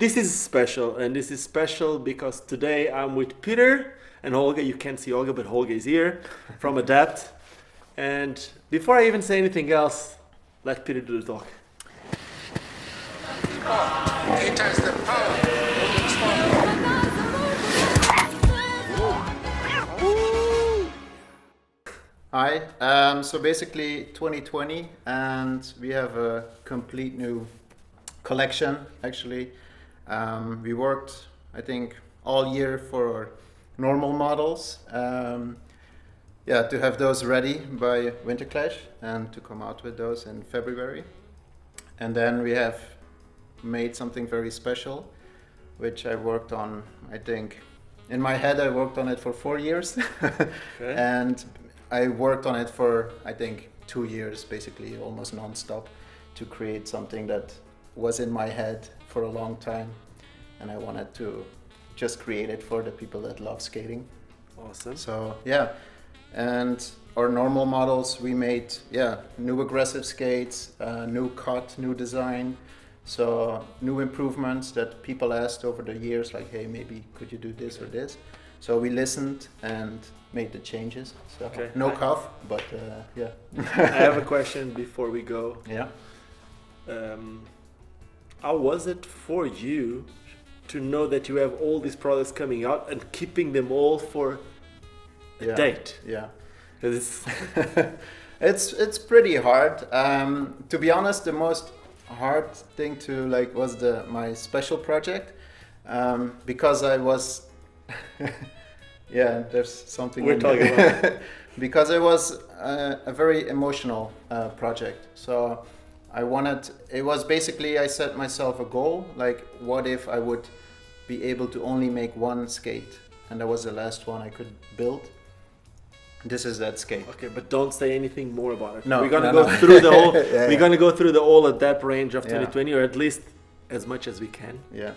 This is special, and this is special because today I'm with Peter and Holger. You can't see Holger, but Holger is here from WHEELADDICT. And before I even say anything else, let Peter do the talk. Enters the power. Hi, so basically 2020, and we have a complete new collection actually. We worked, I think, all year for our normal models. To have those ready by WINTERCLASH and to come out with those in February. And then we have made something very special, which I worked on, I think, in my head I worked on it for 4 years. Okay. And I worked on it for, I think, 2 years, basically almost non-stop, to create something that was in my head for a long time. And I wanted to just create it for the people that love skating. Awesome. So, yeah. And our normal models, we made, new aggressive skates, new cut, new design. So new improvements that people asked over the years, like, hey, maybe could you do this or this? So we listened and made the changes. So Okay. no cough, but yeah. I have a question before we go. Yeah. How was it for you to know that you have all these products coming out and keeping them all for a date? Yeah. 'Cause It's pretty hard. To be honest, the most hard thing to was my special project, because I was there's something we're talking about. because it was a very emotional project. So it was basically, I set myself a goal, like what if I would be able to only make one skate, and that was the last one I could build. This is that skate. Okay, but don't say anything more about it. No, we're gonna no, go no. through the whole. Yeah, we're gonna go through the whole adapt range of Yeah. 2020, or at least as much as we can. Yeah.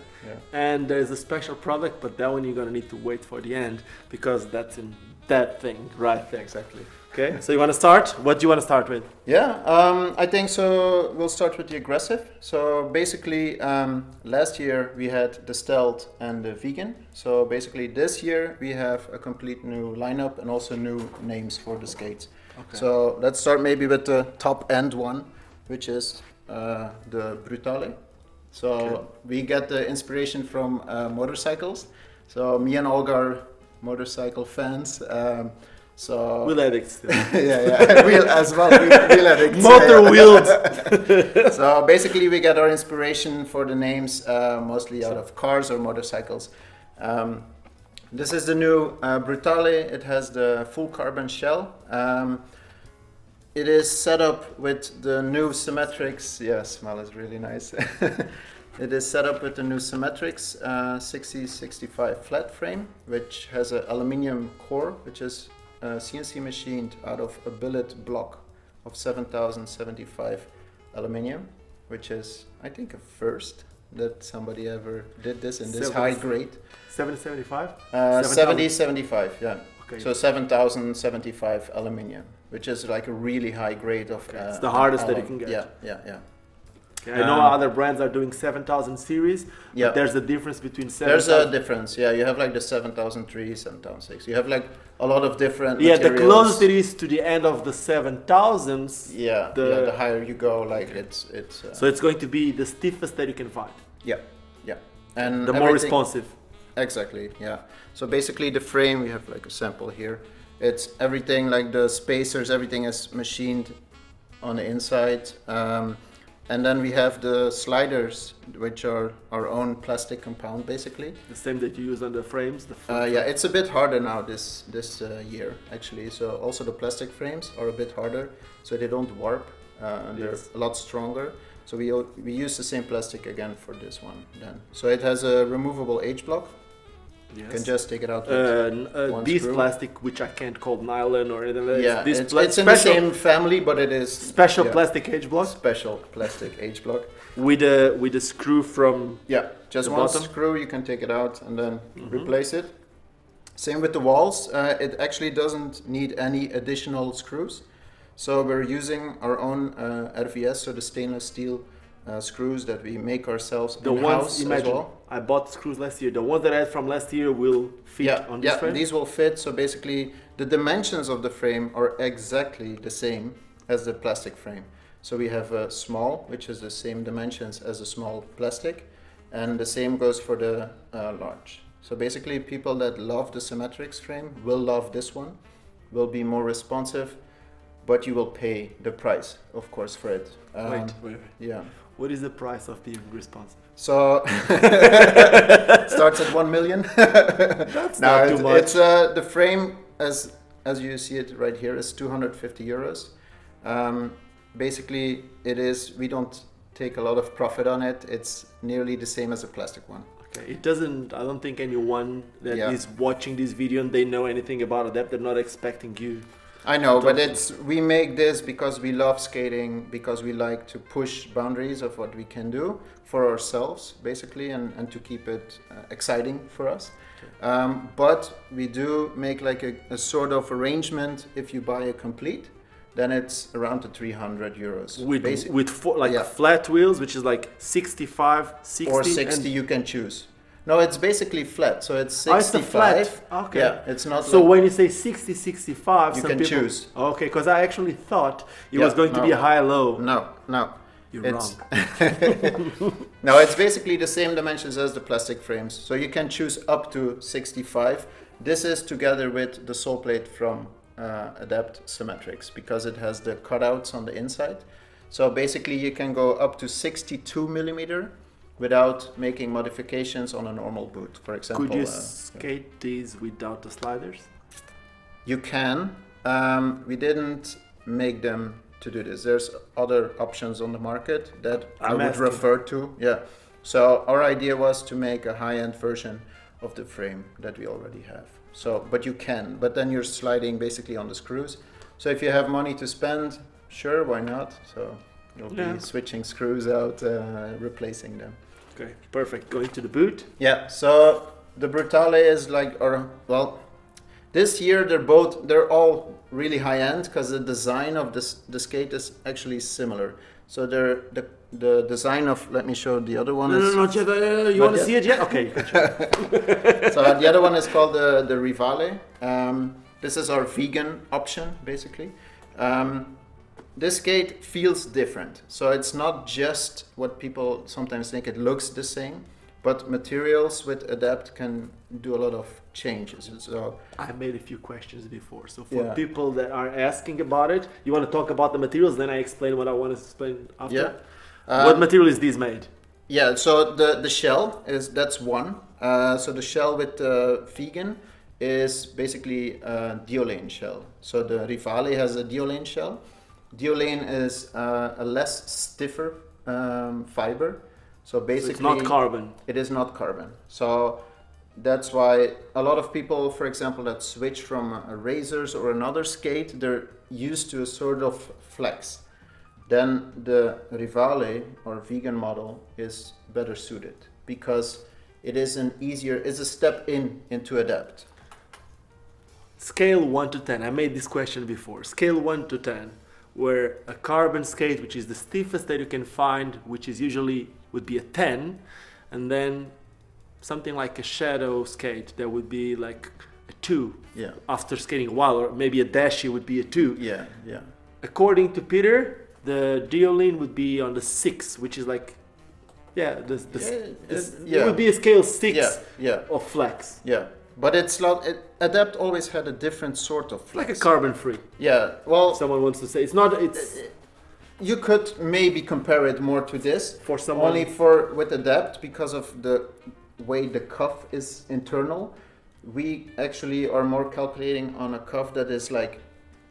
And there's a special product, but that one you're gonna need to wait for the end because that's in that thing right there. Exactly. Okay. So you want to start? What do you want to start with? Yeah, I think so. We'll start with the aggressive. So basically, last year we had the stealth and the vegan. So basically, this year we have a complete new lineup and also new names for the skates. Okay. So let's start maybe with the top end one, which is the Brutale. So we get the inspiration from motorcycles. So me and Olga are motorcycle fans. So WHEELADDICT still. wheel as well. WHEELADDICT. Motor wheeled. So basically, we get our inspiration for the names mostly out of cars or motorcycles. This is the new Brutale. It has the full carbon shell. It is set up with the new Symetrics. Yeah, smell is really nice. It is set up with the new Symetrics 6065 flat frame, which has an aluminium core, which is CNC machined out of a billet block of 7075 aluminium, which is, I think, a first that somebody ever did this in this high grade. 775? 7075, yeah. Okay. So 7075 aluminium, which is like a really high grade of. It's the hardest that you can get. Yeah. Okay, I know other brands are doing 7000 series, but there's a difference between 7000. There's a difference, yeah. You have like the 7003, 7006. You have like a lot of different the materials. closest it is to the end of the 7000s. The higher you go, like it's. So it's going to be the stiffest that you can find. Yeah. And the more responsive. Exactly, yeah. So basically the frame, we have like a sample here. It's everything, like the spacers, everything is machined on the inside. And then we have the sliders, which are our own plastic compound, basically. The same that you use on the frames? It's a bit harder now this year, actually. So also the plastic frames are a bit harder, so they don't warp. They're a lot stronger. So we use the same plastic again for this one then. So it has a removable H block. Yes. You can just take it out with one this screw. plastic, which I can't call nylon or anything like Yeah, this it's in the same family, but it is special plastic H block. Special plastic H block with a screw from just the one bottom. screw. You can take it out and then replace it. Same with the walls. It actually doesn't need any additional screws. So we're using our own RVS, so the stainless steel screws that we make ourselves The in-house ones, as imagine, well. I bought screws last year. The ones that I had from last year will fit on this frame? These will fit. So basically, the dimensions of the frame are exactly the same as the plastic frame. So we have a small, which is the same dimensions as a small plastic, and the same goes for the large. So basically, people that love the Symetrics frame will love this one, will be more responsive, but you will pay the price, of course, for it. Wait. Yeah. What is the price of being responsive? So starts at 1 million. That's not too much. It's the frame as you see it right here is 250 euros. Basically, it is. We don't take a lot of profit on it. It's nearly the same as a plastic one. Okay. It doesn't. I don't think anyone that is watching this video and they know anything about Adapt, they're not expecting you. I know, but we make this because we love skating, because we like to push boundaries of what we can do for ourselves, basically, and to keep it exciting for us. Okay. But we do make like a sort of arrangement. If you buy a complete, then it's around the 300 euros. With flat wheels, which is like 65, 60. Or 60 you can choose. No, it's basically flat, so it's 65. It's the flat. Okay. Yeah, it's not. So when you say 60, 65, you some can people choose. Okay, because I actually thought it was going to be a high-low. No. You're wrong. No, it's basically the same dimensions as the plastic frames. So you can choose up to 65. This is together with the sole plate from Adapt Symetrics because it has the cutouts on the inside. So basically you can go up to 62 millimeter without making modifications on a normal boot, for example. Could you skate these without the sliders? You can. We didn't make them to do this. There's other options on the market that I would refer to. Yeah. So our idea was to make a high-end version of the frame that we already have. So, but you can. But then you're sliding basically on the screws. So if you have money to spend, sure, why not? So you'll be switching screws out, replacing them. Okay, perfect. Going to the boot. Yeah. So the Brutale is like, this year they're all really high end because the design of the skate is actually similar. So the design of, let me show the other one. No, not yet. You want to see it yet? Okay, you can show it. So the other one is called the Ravalli. This is our vegan option, basically. This skate feels different. So it's not just what people sometimes think, it looks the same, but materials with Adapt can do a lot of changes. So I made a few questions before. So for people that are asking about it, you want to talk about the materials, then I explain what I want to explain after. Yeah. What material is this made? Yeah, so the shell that's one. So the shell with the vegan is basically a Diolane shell. So the Ravalli has a Diolane shell. Diolane is a less stiffer fiber. So basically, so it's not carbon. It is not carbon. So that's why a lot of people, for example, that switch from razors or another skate, they're used to a sort of flex. Then the Ravalli or vegan model is better suited because it's a step into Adapt. Scale 1 to 10. I made this question before. Scale 1 to 10, where a carbon skate, which is the stiffest that you can find, which is usually would be a 10, and then something like a shadow skate that would be like a 2. Yeah. After skating a while, or maybe a dashi would be a 2. Yeah. According to Peter, the Diolane would be on the 6, which is like, it would be a scale 6 of flex. Yeah. But it's not. Adapt always had a different sort of flex. Like a carbon free. Yeah. Well, someone wants to say it's not. It's. You could maybe compare it more to this for someone. Only with Adapt because of the way the cuff is internal. We actually are more calculating on a cuff that is like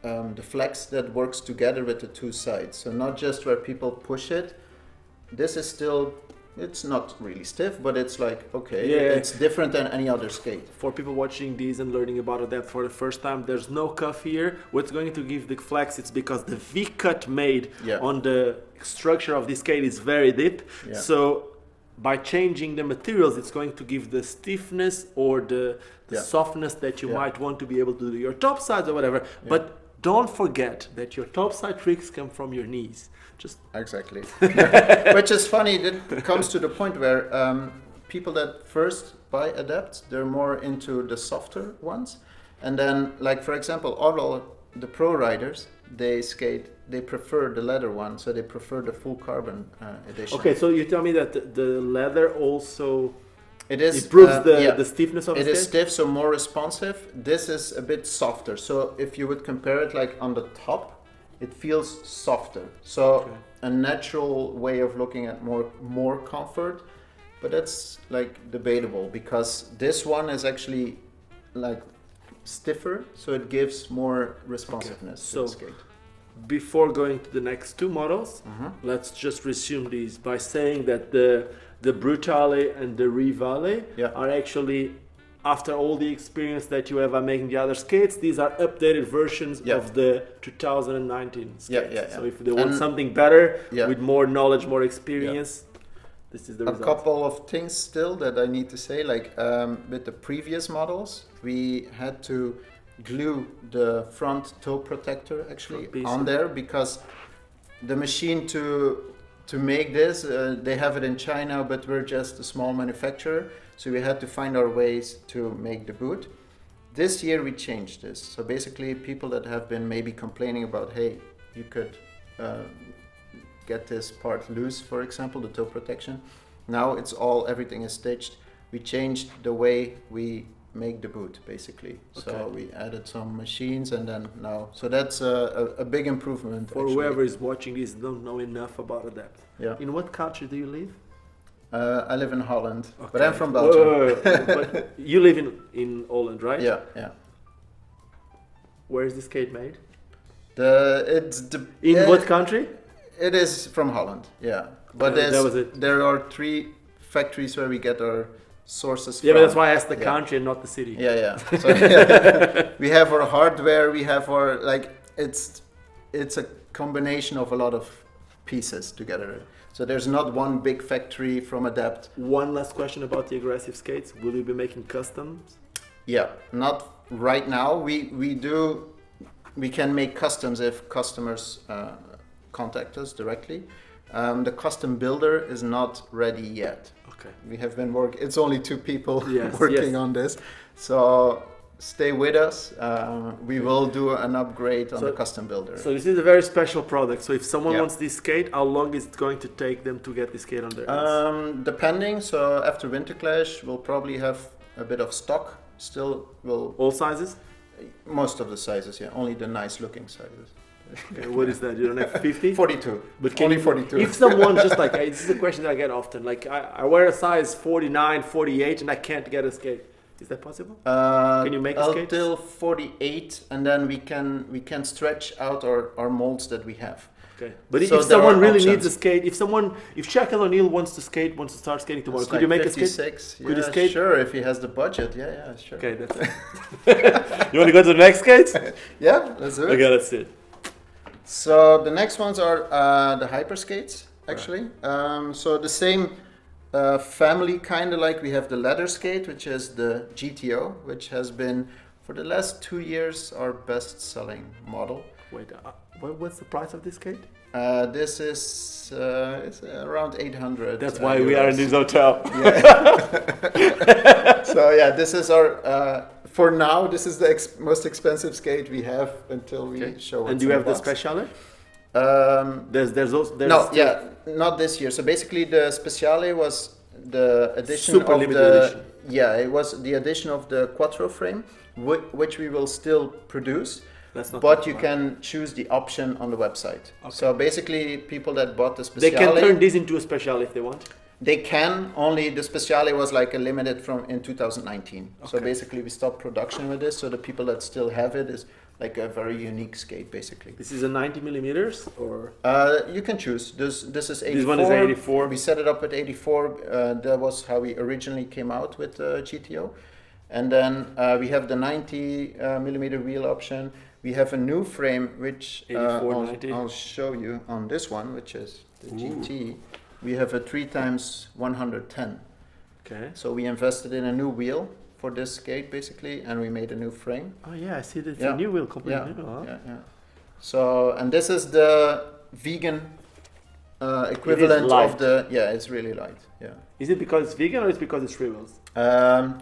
the flex that works together with the two sides. So not just where people push it. This is still. It's not really stiff, but it's like, it's different than any other skate. For people watching these and learning about Adapt for the first time, there's no cuff here. What's going to give the flex, it's because the V-cut made on the structure of this skate is very deep. Yeah. So by changing the materials, it's going to give the stiffness or the softness that you might want to be able to do your top sides or whatever. Yeah. But don't forget that your topside tricks come from your knees. Just Exactly. Which is funny. It comes to the point where people that first buy Adapt, they're more into the softer ones. And then, like, for example, all the pro riders, they prefer the leather one. So they prefer the full carbon edition. okay, so you tell me that the leather also It is, improves the stiffness of the It is skate? stiff, so more responsive. This is a bit softer. So if you would compare it like on the top, it feels softer. So Okay. a natural way of looking at more comfort, but that's like debatable because this one is actually like stiffer, so it gives more responsiveness to So- the skate. Before going to the next two models, let's just resume these by saying that the Brutale and the Ravalli Yeah. are actually, after all the experience that you have on making the other skates, these are updated versions Yeah. of the 2019 skates. Yeah. So if they want And- something better, Yeah. with more knowledge, more experience, this is the A result. couple of things still that I need to say, like with the previous models, we had to glue the front toe protector actually Front piece, on there because the machine to make this, they have it in China, but we're just a small manufacturer, so we had to find our ways to make the boot. This year we changed this, so basically people that have been maybe complaining about, hey, you could get this part loose, for example, the toe protection. Now it's everything is stitched. We changed the way we make the boot, basically. So Okay. we added some machines and then now. So that's a big improvement. For actually. whoever is watching this, don't know enough about Adapt. Yeah. In what country do you live? I live in Holland, but Okay. I'm from Belgium. But you live in Holland, right? Yeah. Where is this skate made? In yeah, what country? It is from Holland, yeah. But Okay, that was it. there are 3 factories where we get our sources Yeah, from. but that's why I asked the Yeah. country and not the city. Yeah. So, we have our hardware. We have our It's a combination of a lot of pieces together. So there's not one big factory from Adapt. One last question about the aggressive skates. Will you be making customs? Yeah, not right now. We can make customs if customers contact us directly. The custom builder is not ready yet. Okay. We have been it's only 2 people Yes, working yes. on this. So stay with us. We will do an upgrade on the custom builder. So this is a very special product. So if someone Yeah. wants this skate, how long is it going to take them to get this skate on their hands? Depending, so after WINTERCLASH, we'll probably have a bit of stock. Still, All sizes? most of the sizes, yeah, only the nice looking sizes. Okay, what is that? You don't have 50? 42, But can only you, 42. If someone just like, this is a question that I get often, like I wear a size 49, 48 and I can't get a skate. Is that possible? Can you make a skate? Until 48, and then we can stretch out our molds that we have. Okay. But So if there someone are really options. needs a skate, if Shaquille O'Neal wants to start skating tomorrow, It's could like you make a skate? 56. Could you Yeah, skate? Sure, if he has the budget. Yeah, sure. Okay, that's it. You want to go to the next skates? Yeah, let's do it. Okay, that's it. So the next ones are the hyper skates, actually. So the same family, kind of like we have the leather skate, which is the GTO, which has been for the last 2 years our best-selling model. Wait, what's the price of this skate? This is it's around 800. That's why we are in euros. this hotel. So yeah, this is our. For now, this is the most expensive skate we have until we show it. And do you have the Speciale? There's also Not this year. So basically, the Speciale was the edition Super of limited the edition. it was the edition of the Quattro frame, which we will still produce. That's not But that you far. can choose the option on the website. Okay. So basically, people that bought the Speciale, They can turn this into a Speciale if they want. they can. Only the Speciale was like a limited from in 2019. So Okay. basically, we stopped production with this. So the people that still have it is like a very unique skate, basically. This is a 90 millimeters or You can choose. This is 84. This one is 84. We set it up at 84. That was how we originally came out with GTO. And then we have the 90 millimeter wheel option. We have a new frame, which 84, 90. I'll show you on this one, which is the GT. We have a 3x110. okay. So we invested in a new wheel. for this skate basically, and we made a new frame. Oh yeah, I see that it's Yeah. a new wheel completely. Yeah. New, huh? Yeah. So, and this is the vegan equivalent light. of the. Yeah, it's really light. Yeah. Is it because it's vegan or it's because it's 3 wheels?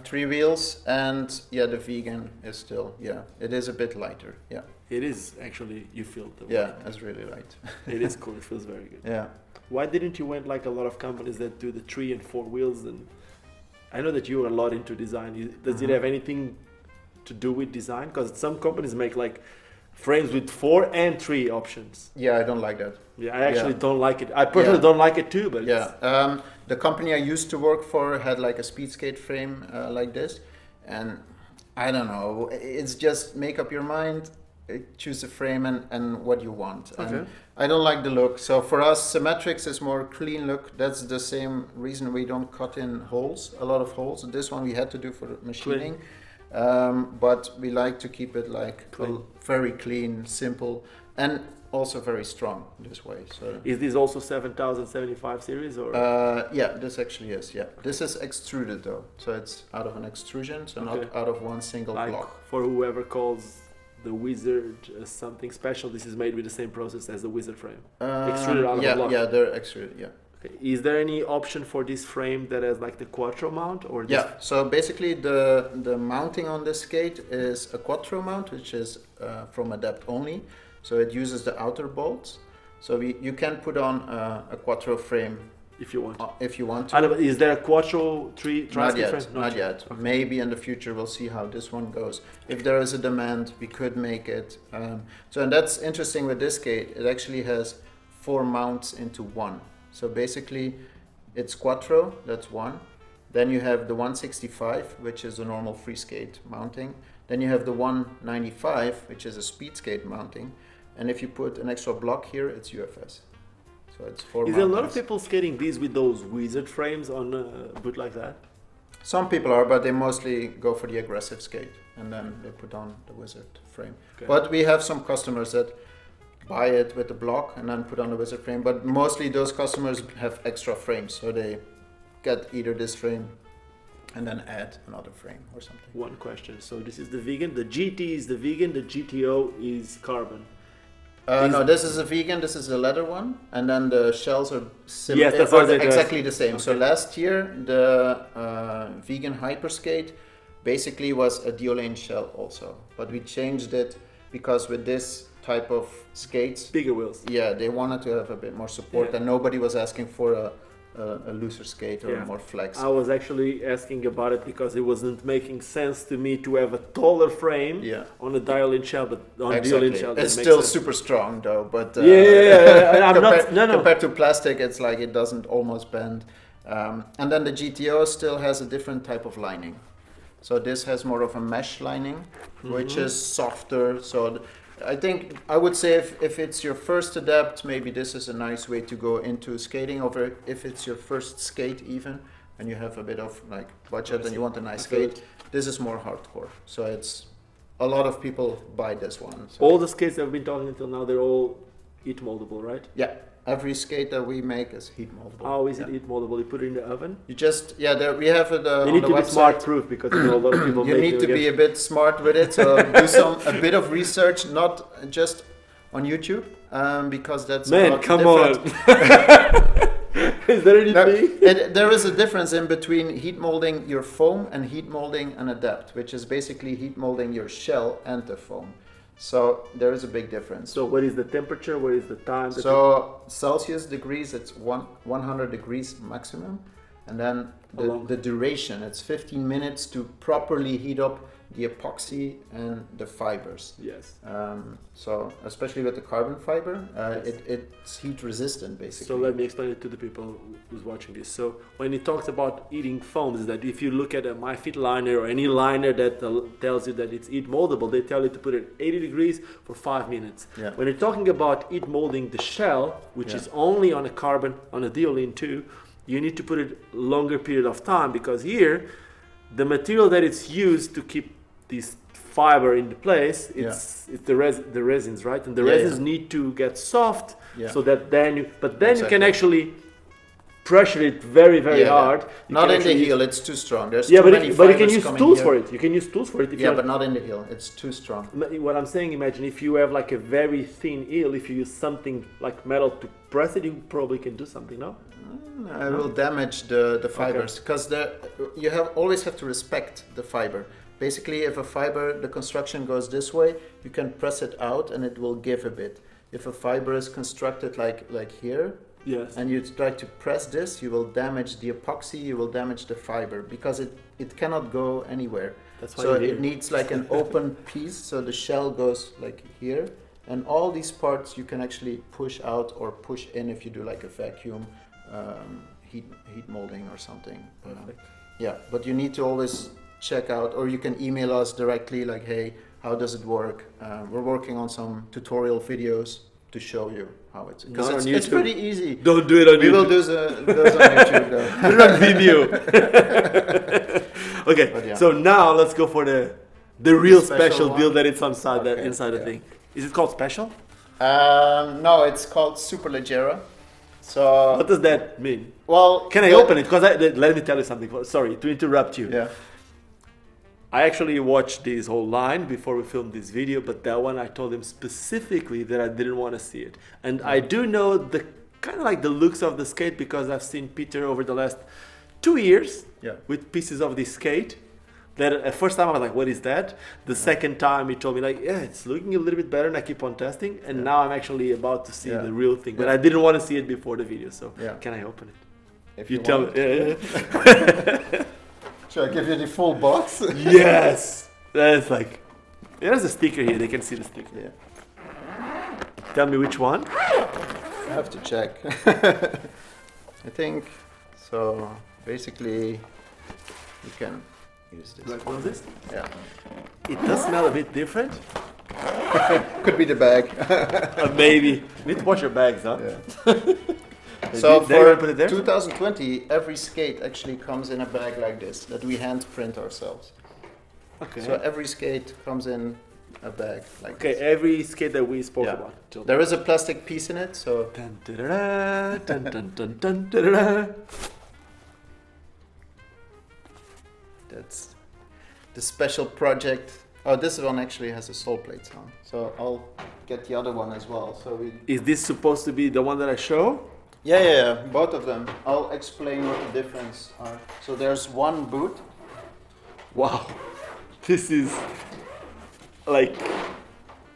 3 wheels, and yeah, the vegan is still. Yeah, it is a bit lighter. Yeah. It is actually, you feel the Yeah, weight. it's really light. It is cool. It feels very good. Yeah. Why didn't you went like a lot of companies that do the 3 and 4 wheels? And I know that you are a lot into design. Does it have anything to do with design? Because some companies make like frames with 4 and 3 options. Yeah, I don't like that. Yeah, I actually Yeah. don't like it. I personally don't like it too. But Yeah. The company I used to work for had like a speed skate frame like this, and I don't know. It's just make up your mind, choose a frame and what you want. Okay. And I don't like the look. So for us, Symetrics is more clean look. That's the same reason we don't cut in holes, a lot of holes. This one we had to do for machining. But we like to keep it like very clean, simple, and also very strong this way. So is this also 7075 series or? yeah, this actually is. Yeah, this is extruded though, so it's out of an extrusion, so not out of one single like block. for whoever calls the Wizard something special, this is made with the same process as the Wizard frame. Extruded out of a block. Yeah, they're extruded. Yeah. Okay. Is there any option for this frame that has like the quattro mount or? Yeah. So basically, the mounting on this skate is a quattro mount, which is from Adapt only. So it uses the outer bolts. So you can put on a quattro frame if you want. If you want to. Is there a quattro Not yet. frame? Not yet. Okay. Maybe in the future we'll see how this one goes. If there is a demand, we could make it. And that's interesting with this skate. It actually has 4 mounts into one. So basically, it's quattro. That's one. Then you have the 165, which is a normal free skate mounting. Then you have the 195, which is a speed skate mounting. And if you put an extra block here, it's UFS. So it's 4 Is there a lot of mountings. people skating these with those Wizard frames on a boot like that? Some people are, but they mostly go for the aggressive skate and then they put on the Wizard frame. Okay. But we have some customers that buy it with the block and then put on the Wizard frame. But mostly those customers have extra frames, so they get either this frame and then add another frame or something. One question. So this is the vegan. The GT is the vegan. The GTO is carbon. No, this is a vegan, this is a leather one, and then the shells are Yes, that's what it exactly the same. Okay. So last year, the vegan Hyperskate basically was a Diolane shell also, but we changed it because with this type of skates, Bigger wheels. yeah, they wanted to have a bit more support, Yeah. and nobody was asking for a looser skate or Yeah. more flex. I was actually asking about it because it wasn't making sense to me to have a taller frame Yeah. on a dial-in shell, but on Exactly. dial-in shell It's that makes still sense. super strong though, but Yeah. I'm compared, not. No. compared to plastic, it's like it doesn't almost bend. And then the GTO still has a different type of lining. So this has more of a mesh lining, which is softer. So I think I would say if it's your first Adapt, maybe this is a nice way to go into skating. Over if it's your first skate even, and you have a bit of like budget and you want a nice I feel skate, this is more hardcore. So it's a lot of people buy this one. So. All the skates that I've been talking until now, they're all heat moldable, right? Yeah, every skate that we make is heat moldable. How is it Yeah. heat moldable? You put it in the oven? You just there we have it You on need the to be website. smart proof because you know a lot of people You make need to it be a bit smart with it, so do a bit of research, not just on YouTube, because that's a Man, lot come different. on. Is there anything? There is a difference in between heat molding your foam and heat molding an Adapt, which is basically heat molding your shell and the foam. So there is a big difference. So what is the temperature? What is the time? So Celsius degrees, it's 100 degrees maximum, and then the duration, it's 15 minutes to properly heat up the epoxy and the fibers. Yes. So especially with the carbon fiber, it's heat resistant basically. So let me explain it to the people who's watching this. So when it talks about eating foams, is that if you look at a MyFit liner or any liner that tells you that it's heat moldable, they tell you to put it 80 degrees for 5 minutes. Yeah. When you're talking about heat molding the shell, which is only on a carbon, on a Diolane 2, you need to put it longer period of time because here, the material that it's used to keep this fiber in place, it's the resins, right? And the resins need to get soft so that then you can actually pressure it very hard. Not in the heel, it's too strong. There's yeah, too many but you can fibers use coming tools here. for it. You can use tools for it. If Yeah, you but not in the heel. It's too strong. what I'm saying, imagine if you have like a very thin heel, if you use something like metal to press it, you probably can do something, no? I will damage the fibers because you always have to respect the fiber. Basically, if a fiber, the construction goes this way, you can press it out and it will give a bit. If a fiber is constructed like here, yes, and you try to press this, you will damage the epoxy, you will damage the fiber because it cannot go anywhere. That's why So it needs like an open piece, so the shell goes like here, and all these parts you can actually push out or push in if you do like a vacuum heat molding or something. Yeah, but you need to always check out, or you can email us directly like, hey, how does it work? We're working on some tutorial videos to show you how it's, because it's pretty easy. Don't do it on YouTube. We will do those on YouTube though. Put it on video. Okay, But yeah. so now let's go for the real special one. deal that it's inside the yeah. thing. Is it called special? No, it's called Superleggera. So What does that mean? well, Can I open it? Because let me tell you something. Sorry to interrupt you. Yeah. I actually watched this whole line before we filmed this video, but that one I told him specifically that I didn't want to see it. And I do know the kind of like the looks of the skate because I've seen Peter over the last 2 years with pieces of this skate. That at first time I was like, what is that? The second time he told me like, yeah, it's looking a little bit better, and I keep on testing. And now I'm actually about to see the real thing, but I didn't want to see it before the video. So can I open it? If You tell me. want. Should I give you the full box? Yes, that's like. There's a sticker here. They can see the sticker. Yeah. Tell me which one. I have to check. I think so. Basically, you can use this. Like what is this? Yeah. It does smell a bit different. Could be the bag. Maybe. You need to wash your bags, huh? Yeah. So There, for put it there? 2020, every skate actually comes in a bag like this that we hand print ourselves. Okay. So every skate comes in a bag like Okay, this. every skate that we spoke Yeah. about. till There is a plastic piece in it, so Dun, da-da-da, dun, dun, dun, dun, da-da-da. that's the special project. Oh, this one actually has a sole plate on, so I'll get the other one as well. So we. Is this supposed to be the one that I show? Yeah, both of them. I'll explain what the difference are. So there's one boot. Wow, this is like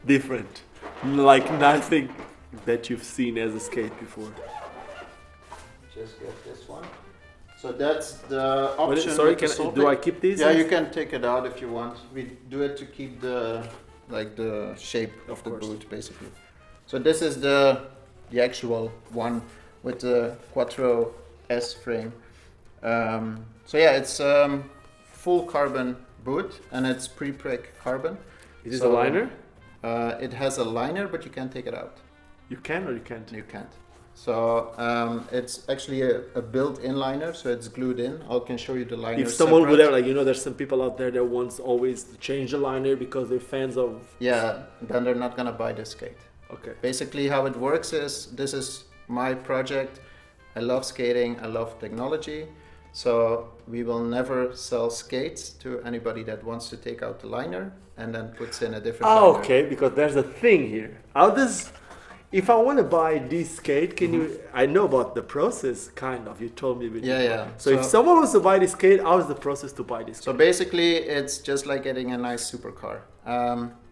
different, like nothing that you've seen as a skate before. Just get this one. So that's the option. Sorry, with the sole do I plate. keep these? Yeah, you can take it out if you want. We do it to keep the shape of the course. boot, basically. So this is the actual one with the Quattro S frame. So yeah, it's full carbon boot and it's pre-preg carbon. Is this a liner? It has a liner, but you can't take it out. You can or you can't? You can't. So it's actually a built-in liner, so it's glued in. I can show you the liner. If someone would separate. have, like, there's some people out there that wants always to change the liner because they're fans of. Yeah, then they're not gonna buy this skate. Okay. Basically, how it works is this is my project. I love skating. I love technology. So we will never sell skates to anybody that wants to take out the liner and then puts in a different Oh, liner. okay, because there's a thing here. How does, if I want to buy this skate, can you? I know about the process, kind of. You told me. Yeah. So if someone wants to buy this skate, how is the process to buy this? So basically, it's just like getting a nice supercar.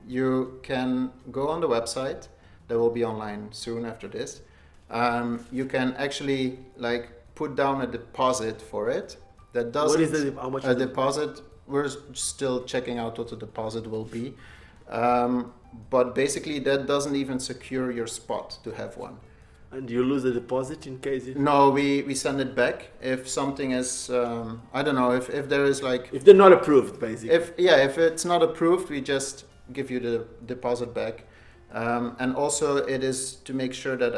You can go on the website. That will be online soon after this. You can actually like put down a deposit for it. That does. What is the how much? A deposit? We're still checking out what the deposit will be. But basically, that doesn't even secure your spot to have one. And you lose the deposit in case it. No, we send it back if something is. I don't know if there is like. If they're not approved, basically. If it's not approved, we just give you the deposit back. And also, it is to make sure that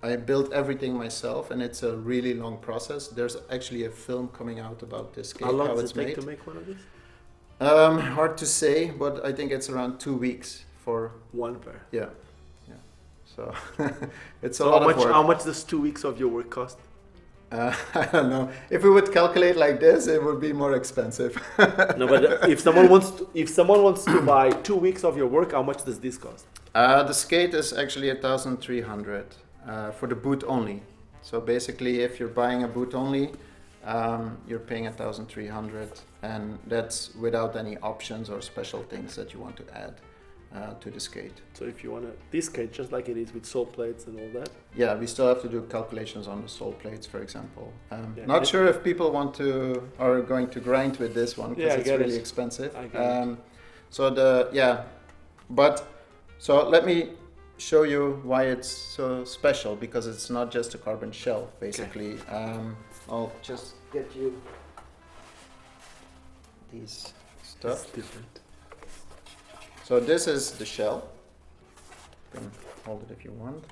I built everything myself, and it's a really long process. There's actually a film coming out about this skate, How long how does it's it take made. to make one of these? Hard to say, but I think it's around 2 weeks for One pair. yeah. So it's a So lot of work. how much does 2 weeks of your work cost? I don't know. If we would calculate like this, it would be more expensive. No, but if someone wants to buy 2 weeks of your work, how much does this cost? The skate is actually 1,300 for the boot only. So basically, if you're buying a boot only, you're paying 1,300, and that's without any options or special things that you want to add to the skate. So if you want this skate just like it is with sole plates and all that? Yeah, we still have to do calculations on the sole plates, for example. Yeah. Not sure if people are going to grind with this one because it's really expensive. So let me show you why it's so special, because it's not just a carbon shell, basically. Okay. I'll just get you these stuff. It's different. So this is the shell. You can hold it if you want.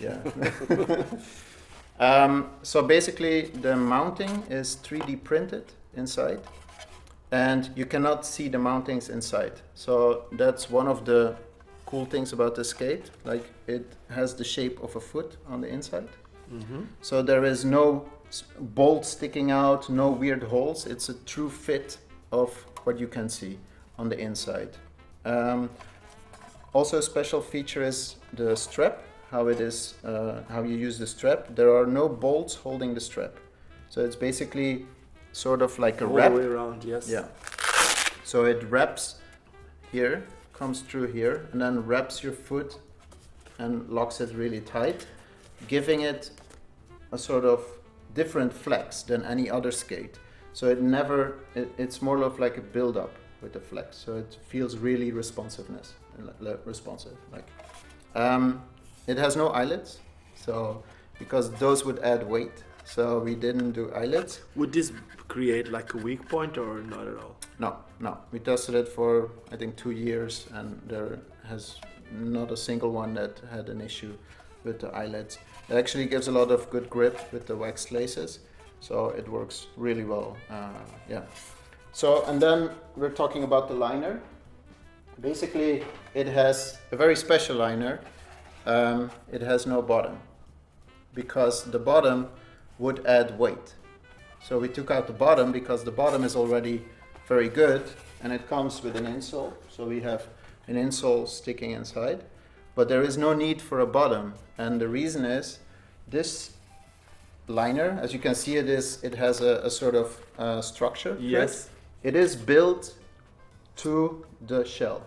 Yeah. So basically the mounting is 3D printed inside, and you cannot see the mountings inside. So that's one of the cool things about the skate. Like, it has the shape of a foot on the inside. Mm-hmm. So there is no bolt sticking out, no weird holes. It's a true fit of what you can see on the inside. Also a special feature is the strap, how you use the strap. There are no bolts holding the strap. So it's basically sort of like a wrap. All the way around, yes. Yeah. So it wraps here, comes through here, and then wraps your foot and locks it really tight, giving it a sort of different flex than any other skate. So it's more of like a build-up with the flex. So it feels really responsive. It has no eyelets, so because those would add weight. So we didn't do eyelets. Would this create like a weak point or not at all? No. We tested it for, I think, 2 years, and there has not a single one that had an issue with the eyelets. It actually gives a lot of good grip with the waxed laces, so it works really well. So, and then we're talking about the liner. Basically, it has a very special liner. It has no bottom, because the bottom would add weight. So we took out the bottom because the bottom is already very good, and it comes with an insole. So we have an insole sticking inside, but there is no need for a bottom. And the reason is this liner, as you can see, it has a sort of structure. Yes. It is built to the shell.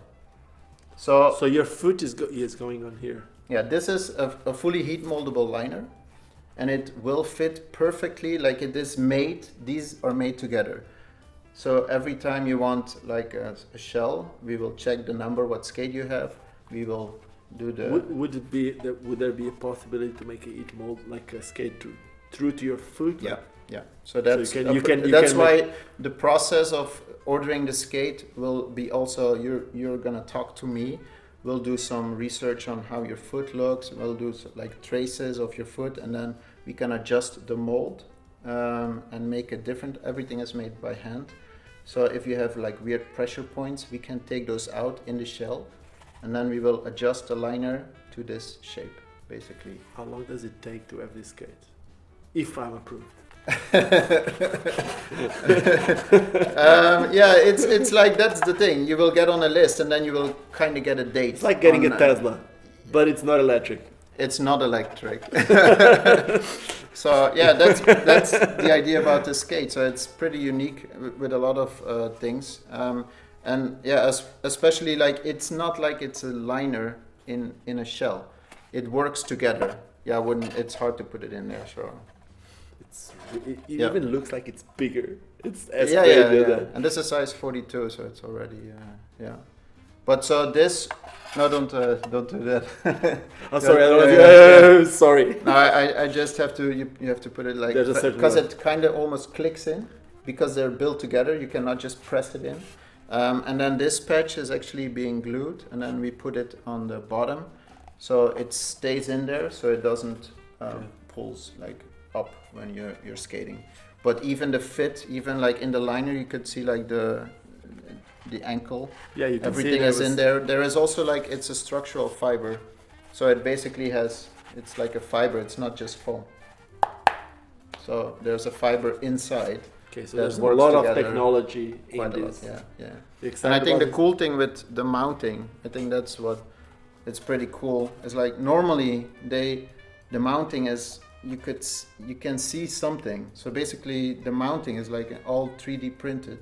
So your foot is going on here. Yeah, this is a fully heat moldable liner, and it will fit perfectly. Like, it is made, these are made together. So every time you want like a shell, we will check the number, what skate you have. We will do the... Would there be a possibility to make a heat mold, like a skate through to your foot? Yeah. So that's so why the process of ordering the skate will be also, you're gonna talk to me. We'll do some research on how your foot looks. We'll do like traces of your foot, and then we can adjust the mold and make it different. Everything is made by hand. So if you have like weird pressure points, we can take those out in the shell, and then we will adjust the liner to this shape, basically. How long does it take to have this skate, if I'm approved? It's like, that's the thing. You will get on a list, and then you will kind of get a date. It's like getting a Tesla, but it's not electric. It's not electric. So yeah, that's the idea about the skate. So it's pretty unique with a lot of things. And yeah, especially like, it's not like it's a liner in a shell. It works together. Yeah, it's hard to put it in there. So. It even looks like it's bigger. It's And this is size 42, so it's already But so this, no, don't do that. I'm sorry. Sorry. No, I just have to. You have to put it like, because it kind of almost clicks in, because they're built together. You cannot just press it in. And then this patch is actually being glued, and then we put it on the bottom, so it stays in there, so it doesn't pulls like up when you're skating. But even the fit, even like in the liner, you could see like the ankle. Yeah, you can everything see is in there. There is also like, it's a structural fiber, so it basically it's like a fiber. It's not just foam. So there's a fiber inside. Okay, so that there's a works lot of together technology in quite a lot. this. Yeah, yeah. You And excited I think about the it? cool thing with the mounting, I think that's what it's pretty cool. It's like normally the mounting is you can see something. So basically the mounting is like all 3D printed,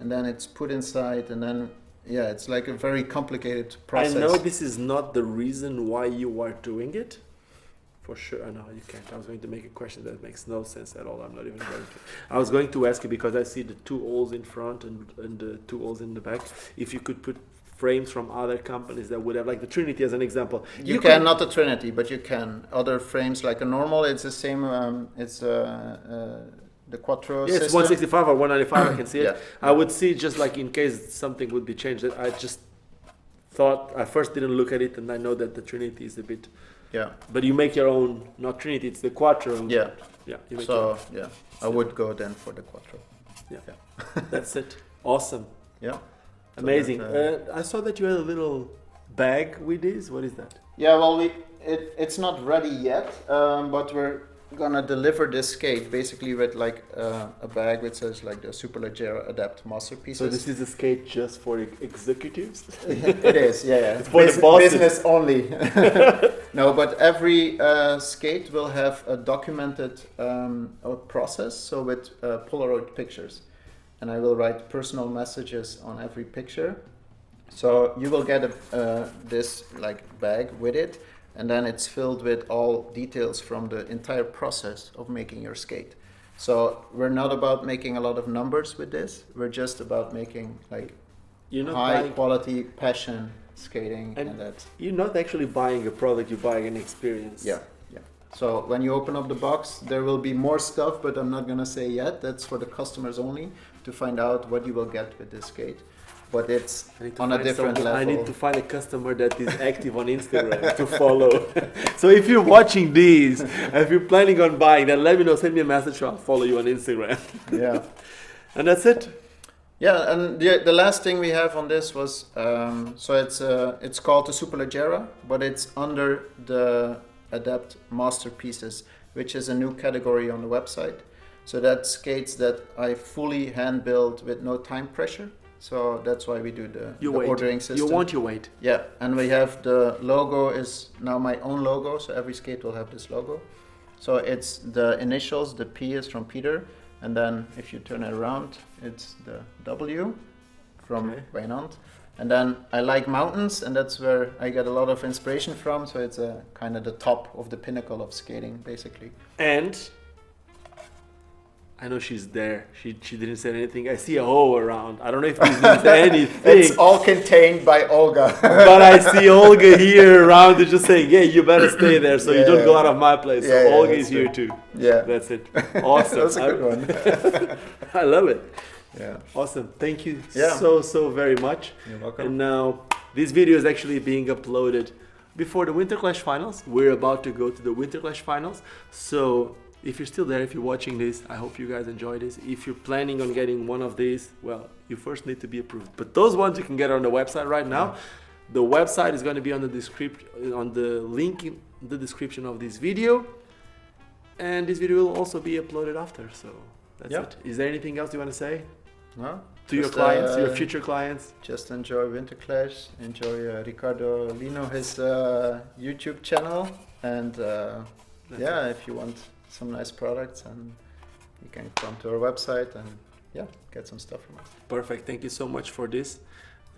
and then it's put inside, and then it's like a very complicated process. I know this is not the reason why you are doing it. For sure, no, you can't. I was going to make a question that makes no sense at all. I'm not even going to. I was going to ask you because I see the 2 holes in front and the 2 holes in the back. If you could put frames from other companies that would have, like the Trinity as an example. You can, not the Trinity, but you can. Other frames like a normal, it's the same, it's the Quattro Yeah, it's system. 165 or 195, I can see it. Yeah. I would see just like in case something would be changed. I just thought, I first didn't look at it, and I know that the Trinity is a bit... Yeah. But you make your own, not Trinity, it's the Quattro. Yeah. Yeah. You make your So, own. I would go then for the Quattro. Yeah. That's it. Awesome. Yeah. Amazing. that, I saw that you had a little bag with this. What is that? Yeah, well, it's not ready yet, but we're gonna deliver this skate basically with like a bag which says like the Superleggera Adapt masterpieces. So this is a skate just for executives? It is, yeah. It's for the bosses. Business only. No, but every skate will have a documented process, so with Polaroid pictures. And I will write personal messages on every picture. So you will get this like bag with it, and then it's filled with all details from the entire process of making your skate. So we're not about making a lot of numbers with this. We're just about making like high quality passion skating, and that. You're not actually buying a product, you're buying an experience. Yeah. So when you open up the box, there will be more stuff, but I'm not gonna say yet. That's for the customers only to find out what you will get with this skate. But it's on a different level. I need to find a customer that is active on Instagram to follow. So if you're watching these, if you're planning on buying, then let me know. Send me a message. I'll follow you on Instagram. Yeah. And that's it. Yeah, and the last thing we have on this was it's called the Superleggera, but it's under the Adapt Masterpieces, which is a new category on the website. So that's skates that I fully hand build with no time pressure. So that's why we do the ordering system. You want your weight. Yeah, and we have the logo is now my own logo, so every skate will have this logo. So it's the initials, the P is from Peter, and then if you turn it around, it's the W from Wijnand. And then I like mountains, and that's where I get a lot of inspiration from, so it's a kind of the top of the pinnacle of skating, basically. And I know she's there. She didn't say anything. I see a hoe around. I don't know if this means anything. It's all contained by Olga. But I see Olga here around and just saying, "Hey, you better stay there so you don't go out of my place." So Olga is here too. Yeah. That's it. Awesome. That's a good one. I love it. Yeah. Awesome. Thank you Yeah. so very much. You're welcome. And now this video is actually being uploaded before the WinterClash finals. We're about to go to the WinterClash finals. So if you're still there, if you're watching this, I hope you guys enjoy this. If you're planning on getting one of these, well, you first need to be approved. But those ones you can get on the website right now. The website is going to be on the link in the description of this video. And this video will also be uploaded after. So that's it. Is there anything else you want to say? No? To your clients, your future clients? Just enjoy WinterClash, enjoy Ricardo Lino, his YouTube channel, and if you want some nice products, and you can come to our website and get some stuff from us. Perfect. Thank you so much for this,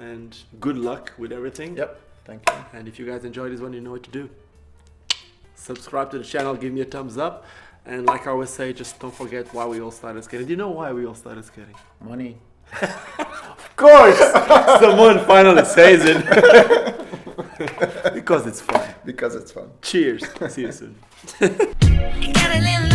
and good luck with everything. Yep. Thank you. And if you guys enjoyed this one, you know what to do. Subscribe to the channel, give me a thumbs up, and like I always say, just don't forget why we all started skating. Do you know why we all started skating? Money. Of course! Someone finally says it. Because it's fun. Because it's fun. Cheers. See you soon. You got a little